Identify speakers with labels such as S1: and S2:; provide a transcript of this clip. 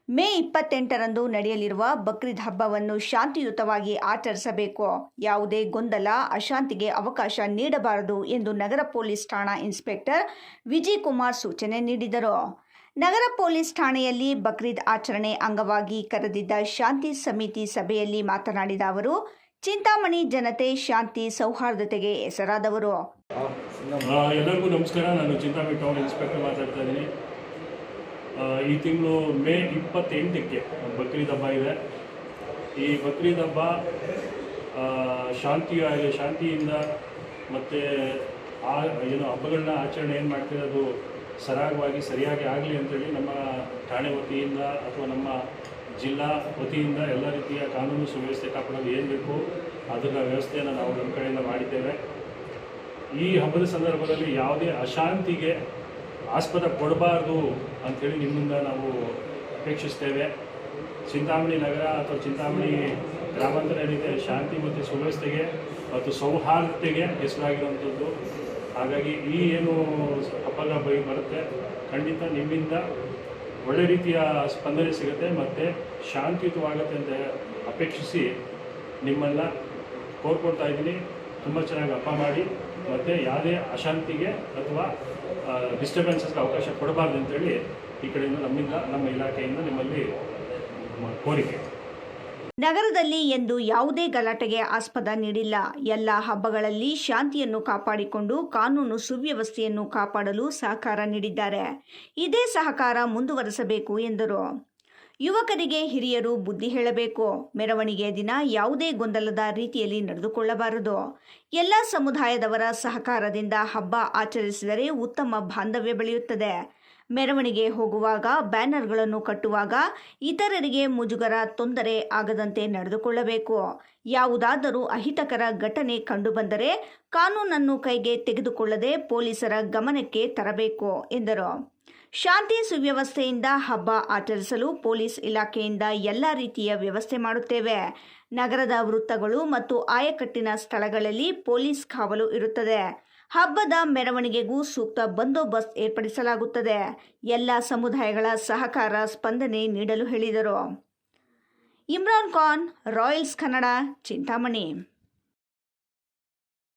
S1: ಮೇ 28ರಂದು ನಡೆಯಲಿರುವ ಬಕ್ರೀದ್ ಹಬ್ಬವನ್ನು ಶಾಂತಿಯುತವಾಗಿ ಆಚರಿಸಬೇಕು. ಯಾವುದೇ ಗೊಂದಲ, ಅಶಾಂತಿಗೆ ಅವಕಾಶ ನೀಡಬಾರದು ಎಂದು ನಗರ ಪೊಲೀಸ್ ಠಾಣಾ ಇನ್ಸ್ಪೆಕ್ಟರ್ ವಿಜಯ್ ಕುಮಾರ್ ಸೂಚನೆ ನೀಡಿದರು. ನಗರ ಪೊಲೀಸ್ ಠಾಣೆಯಲ್ಲಿ ಬಕ್ರೀದ್ ಆಚರಣೆ ಅಂಗವಾಗಿ ಕರೆದಿದ್ದ ಶಾಂತಿ ಸಮಿತಿ ಸಭೆಯಲ್ಲಿ ಮಾತನಾಡಿದ ಅವರು, ಚಿಂತಾಮಣಿ ಜನತೆ ಶಾಂತಿ ಸೌಹಾರ್ದತೆಗೆ ಹೆಸರಾದವರು.
S2: ಎಲ್ಲರಿಗೂ ನಮಸ್ಕಾರ. ನಾನು ಚಿಂತಾಮಣಿ ಟೌನ್ ಇನ್ಸ್ಪೆಕ್ಟರ್ ಮಾತಾಡ್ತಾ ಇದ್ದೀನಿ. ಈ ತಿಂಗಳು ಮೇ 28ಕ್ಕೆ ಬಕ್ರೀದ್ ಹಬ್ಬ ಇದೆ. ಈ ಬಕ್ರೀದ್ ಹಬ್ಬ ಶಾಂತಿಯಿಂದ ಮತ್ತು ಹಬ್ಬಗಳನ್ನ ಆಚರಣೆ ಏನು ಮಾಡ್ತೀವಿ ಅದು ಸರಿಯಾಗಿ ಆಗಲಿ ಅಂತೇಳಿ ನಮ್ಮ ಠಾಣೆ ವತಿಯಿಂದ ಅಥವಾ ನಮ್ಮ ಜಿಲ್ಲಾ ವತಿಯಿಂದ ಎಲ್ಲ ರೀತಿಯ ಕಾನೂನು ಸುವ್ಯವಸ್ಥೆ ಕಾಪಾಡಲು ಏನು ಬೇಕು ಅದರ ವ್ಯವಸ್ಥೆಯನ್ನು ನಾವು ನಮ್ಮ ಕಡೆಯಿಂದ ಮಾಡಿದ್ದೇವೆ. ಈ ಹಬ್ಬದ ಸಂದರ್ಭದಲ್ಲಿ ಯಾವುದೇ ಅಶಾಂತಿಗೆ ಆಸ್ಪದ ಕೊಡಬಾರ್ದು ಅಂಥೇಳಿ ನಿಮ್ಮಿಂದ ನಾವು ಅಪೇಕ್ಷಿಸ್ತೇವೆ. ಚಿಂತಾಮಣಿ ನಗರ ಅಥವಾ ಚಿಂತಾಮಣಿ ಗ್ರಾಮಾಂತರ ಏನಿದೆ ಶಾಂತಿ ಮತ್ತು ಸುವ್ಯವಸ್ಥೆಗೆ ಮತ್ತು ಸೌಹಾರ್ದತೆಗೆ ಹೆಸರಾಗಿರುವಂಥದ್ದು. ಹಾಗಾಗಿ ಈ ಏನು ಹಬ್ಬಗಳ ಬರುತ್ತೆ ಖಂಡಿತ ನಿಮ್ಮಿಂದ ಒಳ್ಳೆ ರೀತಿಯ ಸ್ಪಂದನೆ ಸಿಗುತ್ತೆ ಮತ್ತು ಶಾಂತಿಯುತವಾಗುತ್ತೆ ಅಂತ ಅಪೇಕ್ಷಿಸಿ ನಿಮ್ಮನ್ನು ಕೋರ್ಕೊಳ್ತಾ ಇದ್ದೀನಿ. ತುಂಬ ಚೆನ್ನಾಗಿ ಹಬ್ಬ ಮಾಡಿ ಮತ್ತು ಯಾವುದೇ ಅಶಾಂತಿಗೆ ಅಥವಾ ಡಿಸ್ಟರ್ಬೆನ್ಸಸ್ಗೆ ಅವಕಾಶ ಕೊಡಬಾರ್ದು ಅಂತೇಳಿ ಈ ಕಡೆಯಿಂದ ನಮ್ಮ ಇಲಾಖೆಯಿಂದ ನಿಮ್ಮಲ್ಲಿ ಕೋರಿಕೆ.
S1: ನಗರದಲ್ಲಿ ಎಂದು ಯಾವುದೇ ಗಲಾಟೆಗೆ ಆಸ್ಪದ ನೀಡಿಲ್ಲ. ಎಲ್ಲ ಹಬ್ಬಗಳಲ್ಲಿ ಶಾಂತಿಯನ್ನು ಕಾಪಾಡಿಕೊಂಡು ಕಾನೂನು ಸುವ್ಯವಸ್ಥೆಯನ್ನು ಕಾಪಾಡಲು ಸಹಕಾರ ನೀಡಿದ್ದಾರೆ. ಇದೇ ಸಹಕಾರ ಮುಂದುವರೆಸಬೇಕು ಎಂದರು. ಯುವಕರಿಗೆ ಹಿರಿಯರು ಬುದ್ಧಿ ಹೇಳಬೇಕು. ಮೆರವಣಿಗೆಯ ದಿನ ಯಾವುದೇ ಗೊಂದಲದ ರೀತಿಯಲ್ಲಿ ನಡೆದುಕೊಳ್ಳಬಾರದು. ಎಲ್ಲ ಸಮುದಾಯದವರ ಸಹಕಾರದಿಂದ ಹಬ್ಬ ಆಚರಿಸಿದರೆ ಉತ್ತಮ ಬಾಂಧವ್ಯ ಬೆಳೆಯುತ್ತದೆ. ಮೆರವಣಿಗೆ ಹೋಗುವಾಗ ಬ್ಯಾನರ್ಗಳನ್ನು ಕಟ್ಟುವಾಗ ಇತರರಿಗೆ ಮುಜುಗರ, ತೊಂದರೆ ಆಗದಂತೆ ನಡೆದುಕೊಳ್ಳಬೇಕು. ಯಾವುದಾದರೂ ಅಹಿತಕರ ಘಟನೆ ಕಂಡುಬಂದರೆ ಕಾನೂನನ್ನು ಕೈಗೆ ತೆಗೆದುಕೊಳ್ಳದೆ ಪೊಲೀಸರ ಗಮನಕ್ಕೆ ತರಬೇಕು ಎಂದರು. ಶಾಂತಿ ಸುವ್ಯವಸ್ಥೆಯಿಂದ ಹಬ್ಬ ಆಚರಿಸಲು ಪೊಲೀಸ್ ಇಲಾಖೆಯಿಂದ ಎಲ್ಲ ರೀತಿಯ ವ್ಯವಸ್ಥೆ ಮಾಡುತ್ತೇವೆ. ನಗರದ ವೃತ್ತಗಳು ಮತ್ತು ಆಯಕಟ್ಟಿನ ಸ್ಥಳಗಳಲ್ಲಿ ಪೊಲೀಸ್ ಕಾವಲು ಇರುತ್ತದೆ. ಹಬ್ಬದ ಮೆರವಣಿಗೆಗೂ ಸೂಕ್ತ ಬಂದೋಬಸ್ತ್ ಏರ್ಪಡಿಸಲಾಗುತ್ತದೆ. ಎಲ್ಲ ಸಮುದಾಯಗಳ ಸಹಕಾರ ಸ್ಪಂದನೆ ನೀಡಲು ಹೇಳಿದರು. ಇಮ್ರಾನ್ ಖಾನ್, ರಾಯಲ್ಸ್ ಕನ್ನಡ, ಚಿಂತಾಮಣಿ.